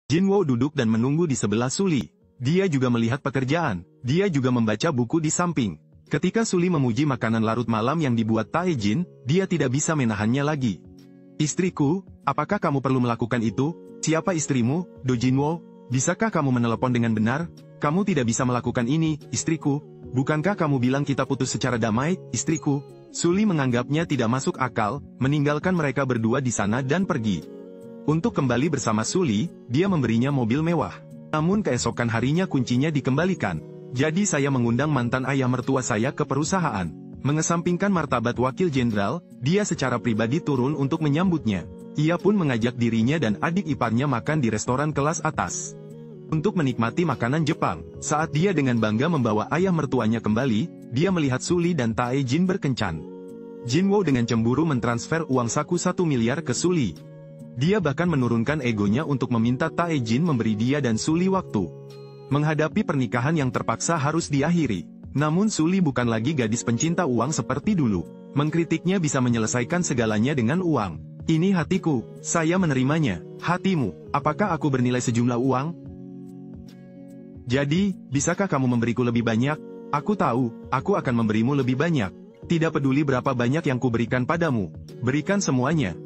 Jinwo duduk dan menunggu di sebelah Suli. Dia juga melihat pekerjaan. Dia juga membaca buku di samping. Ketika Suli memuji makanan larut malam yang dibuat Taejin, dia tidak bisa menahannya lagi. Istriku, apakah kamu perlu melakukan itu? Siapa istrimu, Do Jinwo? Bisakah kamu menelepon dengan benar? Kamu tidak bisa melakukan ini, istriku. Bukankah kamu bilang kita putus secara damai, istriku? Suli menganggapnya tidak masuk akal, meninggalkan mereka berdua di sana dan pergi. Untuk kembali bersama Suli, dia memberinya mobil mewah. Namun keesokan harinya kuncinya dikembalikan. Jadi saya mengundang mantan ayah mertua saya ke perusahaan. Mengesampingkan martabat wakil jenderal, dia secara pribadi turun untuk menyambutnya. Ia pun mengajak dirinya dan adik iparnya makan di restoran kelas atas. Untuk menikmati makanan Jepang, saat dia dengan bangga membawa ayah mertuanya kembali, dia melihat Suli dan Taejin berkencan. Jinwo dengan cemburu mentransfer uang saku 1 miliar ke Suli. Dia bahkan menurunkan egonya untuk meminta Taejin memberi dia dan Suli waktu. Menghadapi pernikahan yang terpaksa harus diakhiri. Namun Suli bukan lagi gadis pencinta uang seperti dulu. Mengkritiknya bisa menyelesaikan segalanya dengan uang. Ini hatiku, saya menerimanya. Hatimu, apakah aku bernilai sejumlah uang? Jadi, bisakah kamu memberiku lebih banyak? Aku tahu, aku akan memberimu lebih banyak. Tidak peduli berapa banyak yang kuberikan padamu. Berikan semuanya.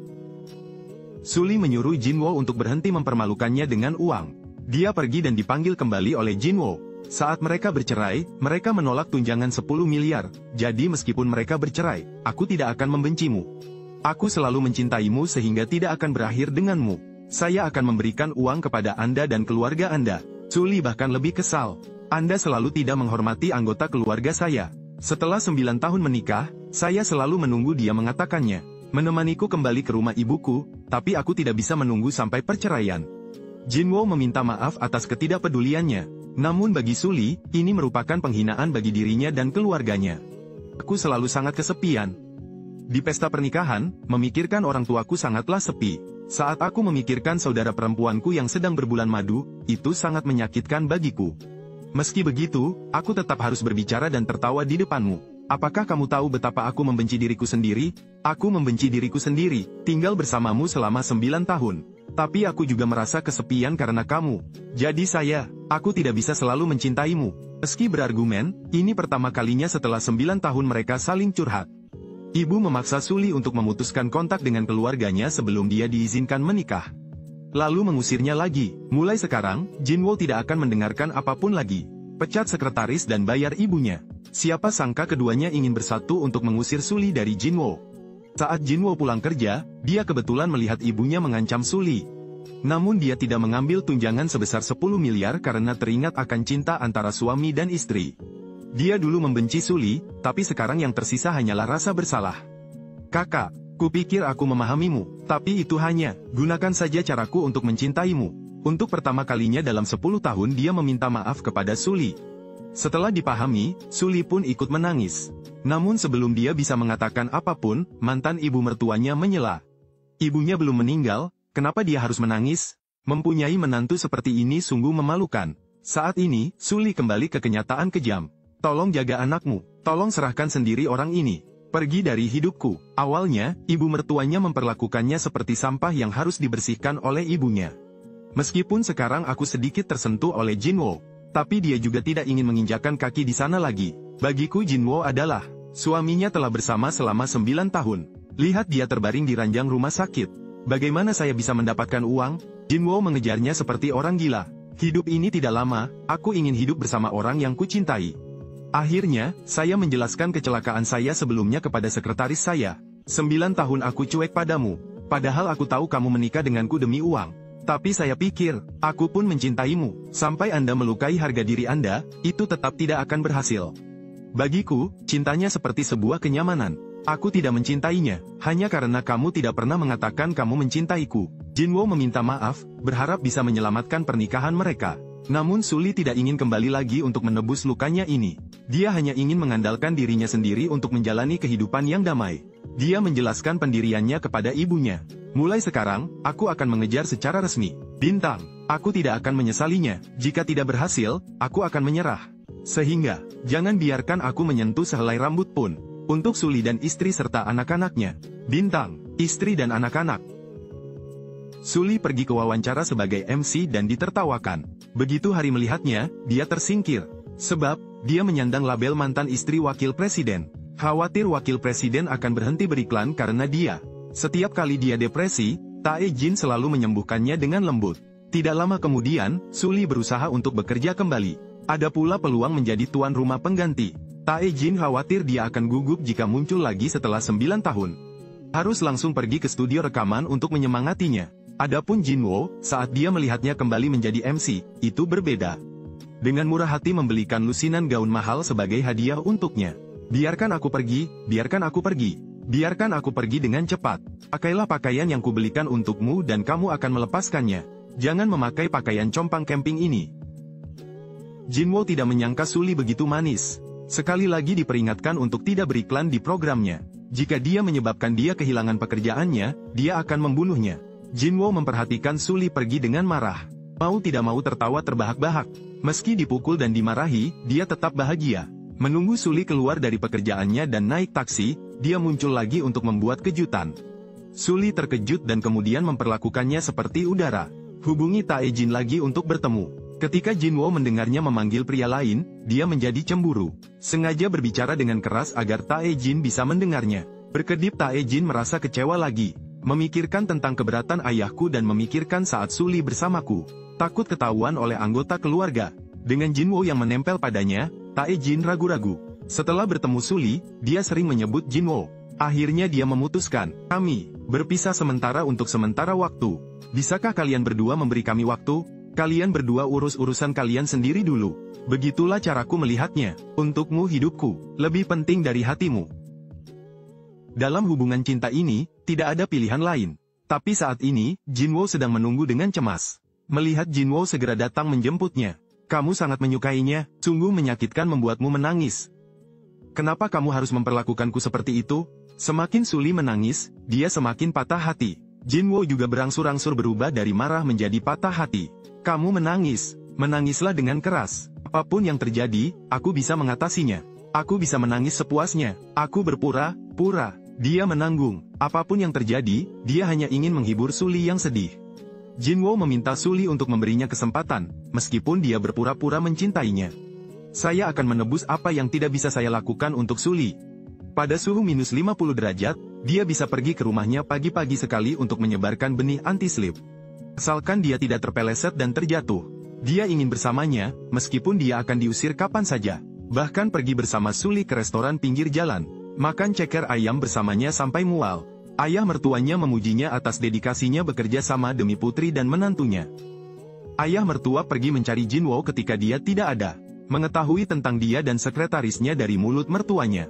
Suli menyuruh Jinwo untuk berhenti mempermalukannya dengan uang. Dia pergi dan dipanggil kembali oleh Jinwo. Saat mereka bercerai, mereka menolak tunjangan 10 miliar. Jadi meskipun mereka bercerai, aku tidak akan membencimu. Aku selalu mencintaimu sehingga tidak akan berakhir denganmu. Saya akan memberikan uang kepada Anda dan keluarga Anda. Suli bahkan lebih kesal. Anda selalu tidak menghormati anggota keluarga saya. Setelah 9 tahun menikah, saya selalu menunggu dia mengatakannya. Menemaniku kembali ke rumah ibuku, tapi aku tidak bisa menunggu sampai perceraian. Jinwo meminta maaf atas ketidakpeduliannya. Namun bagi Suli, ini merupakan penghinaan bagi dirinya dan keluarganya. Aku selalu sangat kesepian. Di pesta pernikahan, memikirkan orang tuaku sangatlah sepi. Saat aku memikirkan saudara perempuanku yang sedang berbulan madu, itu sangat menyakitkan bagiku. Meski begitu, aku tetap harus berbicara dan tertawa di depanmu. Apakah kamu tahu betapa aku membenci diriku sendiri? Aku membenci diriku sendiri, tinggal bersamamu selama 9 tahun. Tapi aku juga merasa kesepian karena kamu. Jadi aku tidak bisa selalu mencintaimu. Meski berargumen, ini pertama kalinya setelah 9 tahun mereka saling curhat. Ibu memaksa Suli untuk memutuskan kontak dengan keluarganya sebelum dia diizinkan menikah. Lalu mengusirnya lagi. Mulai sekarang, Jinwo tidak akan mendengarkan apapun lagi. Pecat sekretaris dan bayar ibunya. Siapa sangka keduanya ingin bersatu untuk mengusir Suli dari Jinwo. Saat Jinwo pulang kerja, dia kebetulan melihat ibunya mengancam Suli. Namun dia tidak mengambil tunjangan sebesar 10 miliar karena teringat akan cinta antara suami dan istri. Dia dulu membenci Suli, tapi sekarang yang tersisa hanyalah rasa bersalah. Kakak, kupikir aku memahamimu, tapi itu hanya, gunakan saja caraku untuk mencintaimu. Untuk pertama kalinya dalam 10 tahun dia meminta maaf kepada Suli. Setelah dipahami, Suli pun ikut menangis. Namun sebelum dia bisa mengatakan apapun, mantan ibu mertuanya menyela. Ibunya belum meninggal, kenapa dia harus menangis? Mempunyai menantu seperti ini sungguh memalukan. Saat ini, Suli kembali ke kenyataan kejam. Tolong jaga anakmu, tolong serahkan sendiri orang ini. Pergi dari hidupku. Awalnya, ibu mertuanya memperlakukannya seperti sampah yang harus dibersihkan oleh ibunya. Meskipun sekarang aku sedikit tersentuh oleh Jinwo, tapi dia juga tidak ingin menginjakkan kaki di sana lagi. Bagiku Jinwo adalah, suaminya telah bersama selama 9 tahun. Lihat dia terbaring di ranjang rumah sakit. Bagaimana saya bisa mendapatkan uang? Jinwo mengejarnya seperti orang gila. Hidup ini tidak lama, aku ingin hidup bersama orang yang kucintai. Akhirnya, saya menjelaskan kecelakaan saya sebelumnya kepada sekretaris saya. 9 tahun aku cuek padamu, padahal aku tahu kamu menikah denganku demi uang. Tapi saya pikir, aku pun mencintaimu. Sampai Anda melukai harga diri Anda, itu tetap tidak akan berhasil. Bagiku, cintanya seperti sebuah kenyamanan. Aku tidak mencintainya, hanya karena kamu tidak pernah mengatakan kamu mencintaiku. Jinwo meminta maaf, berharap bisa menyelamatkan pernikahan mereka. Namun Suli tidak ingin kembali lagi untuk menebus lukanya ini. Dia hanya ingin mengandalkan dirinya sendiri untuk menjalani kehidupan yang damai. Dia menjelaskan pendiriannya kepada ibunya. Mulai sekarang, aku akan mengejar secara resmi. Bintang, aku tidak akan menyesalinya. Jika tidak berhasil, aku akan menyerah. Sehingga, jangan biarkan aku menyentuh sehelai rambut pun. Untuk Suli dan istri serta anak-anaknya. Bintang, istri dan anak-anak. Suli pergi ke wawancara sebagai MC dan ditertawakan. Begitu Hari melihatnya, dia tersingkir. Sebab, dia menyandang label mantan istri wakil presiden. Khawatir wakil presiden akan berhenti beriklan karena dia. Setiap kali dia depresi, Tae Jin selalu menyembuhkannya dengan lembut. Tidak lama kemudian, Suli berusaha untuk bekerja kembali. Ada pula peluang menjadi tuan rumah pengganti. Tae Jin khawatir dia akan gugup jika muncul lagi setelah 9 tahun. Harus langsung pergi ke studio rekaman untuk menyemangatinya. Adapun Jinwoo, saat dia melihatnya kembali menjadi MC, itu berbeda. Dengan murah hati membelikan lusinan gaun mahal sebagai hadiah untuknya. Biarkan aku pergi, biarkan aku pergi. Biarkan aku pergi dengan cepat. Pakailah pakaian yang kubelikan untukmu dan kamu akan melepaskannya. Jangan memakai pakaian compang camping ini. Jinwoo tidak menyangka Suli begitu manis. Sekali lagi diperingatkan untuk tidak beriklan di programnya. Jika dia menyebabkan dia kehilangan pekerjaannya, dia akan membunuhnya. Jinwoo memperhatikan Suli pergi dengan marah. Mau tidak mau tertawa terbahak-bahak. Meski dipukul dan dimarahi, dia tetap bahagia. Menunggu Suli keluar dari pekerjaannya dan naik taksi, dia muncul lagi untuk membuat kejutan. Suli terkejut dan kemudian memperlakukannya seperti udara. Hubungi Tae Jin lagi untuk bertemu. Ketika Jinwoo mendengarnya memanggil pria lain, dia menjadi cemburu. Sengaja berbicara dengan keras agar Tae Jin bisa mendengarnya. Berkedip Tae Jin merasa kecewa lagi. Memikirkan tentang keberatan ayahku dan memikirkan saat Suli bersamaku. Takut ketahuan oleh anggota keluarga. Dengan Jinwoo yang menempel padanya, Tae Jin ragu-ragu. Setelah bertemu Suli, dia sering menyebut Jinwoo. Akhirnya dia memutuskan, kami berpisah sementara untuk sementara waktu. Bisakah kalian berdua memberi kami waktu? Kalian berdua urus urusan kalian sendiri dulu. Begitulah caraku melihatnya. Untukmu hidupku lebih penting dari hatimu. Dalam hubungan cinta ini, tidak ada pilihan lain. Tapi saat ini, Jinwoo sedang menunggu dengan cemas. Melihat Jinwoo segera datang menjemputnya. Kamu sangat menyukainya, sungguh menyakitkan membuatmu menangis. Kenapa kamu harus memperlakukanku seperti itu? Semakin Suli menangis, dia semakin patah hati. Jinwoo juga berangsur-angsur berubah dari marah menjadi patah hati. Kamu menangis, menangislah dengan keras. Apapun yang terjadi, aku bisa mengatasinya. Aku bisa menangis sepuasnya. Aku berpura-pura. Dia menanggung. Apapun yang terjadi, dia hanya ingin menghibur Suli yang sedih. Jinwoo meminta Suli untuk memberinya kesempatan, meskipun dia berpura-pura mencintainya. Saya akan menebus apa yang tidak bisa saya lakukan untuk Suli. Pada suhu minus 50 derajat, dia bisa pergi ke rumahnya pagi-pagi sekali untuk menyebarkan benih anti-sleep. Asalkan dia tidak terpeleset dan terjatuh. Dia ingin bersamanya, meskipun dia akan diusir kapan saja. Bahkan pergi bersama Suli ke restoran pinggir jalan. Makan ceker ayam bersamanya sampai mual. Ayah mertuanya memujinya atas dedikasinya bekerja sama demi putri dan menantunya. Ayah mertua pergi mencari Jinwoo ketika dia tidak ada. Mengetahui tentang dia dan sekretarisnya dari mulut mertuanya.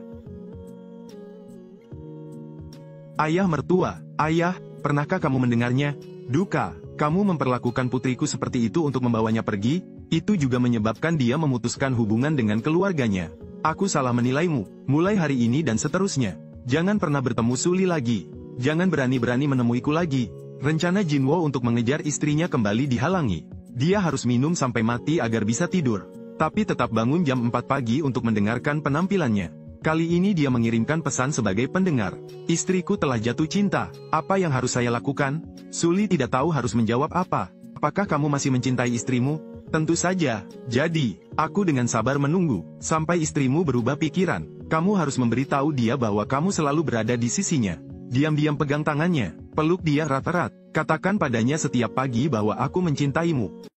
Ayah mertua, ayah, pernahkah kamu mendengarnya? Duka, kamu memperlakukan putriku seperti itu untuk membawanya pergi, itu juga menyebabkan dia memutuskan hubungan dengan keluarganya. Aku salah menilaimu, mulai hari ini dan seterusnya. Jangan pernah bertemu Suli lagi. Jangan berani-berani menemuiku lagi. Rencana Jinwoo untuk mengejar istrinya kembali dihalangi. Dia harus minum sampai mati agar bisa tidur. Tapi tetap bangun jam 4 pagi untuk mendengarkan penampilannya. Kali ini dia mengirimkan pesan sebagai pendengar. Istriku telah jatuh cinta. Apa yang harus saya lakukan? Suli tidak tahu harus menjawab apa. Apakah kamu masih mencintai istrimu? Tentu saja. Jadi, aku dengan sabar menunggu, sampai istrimu berubah pikiran. Kamu harus memberitahu dia bahwa kamu selalu berada di sisinya. Diam-diam pegang tangannya, peluk dia erat-erat. Katakan padanya setiap pagi bahwa aku mencintaimu.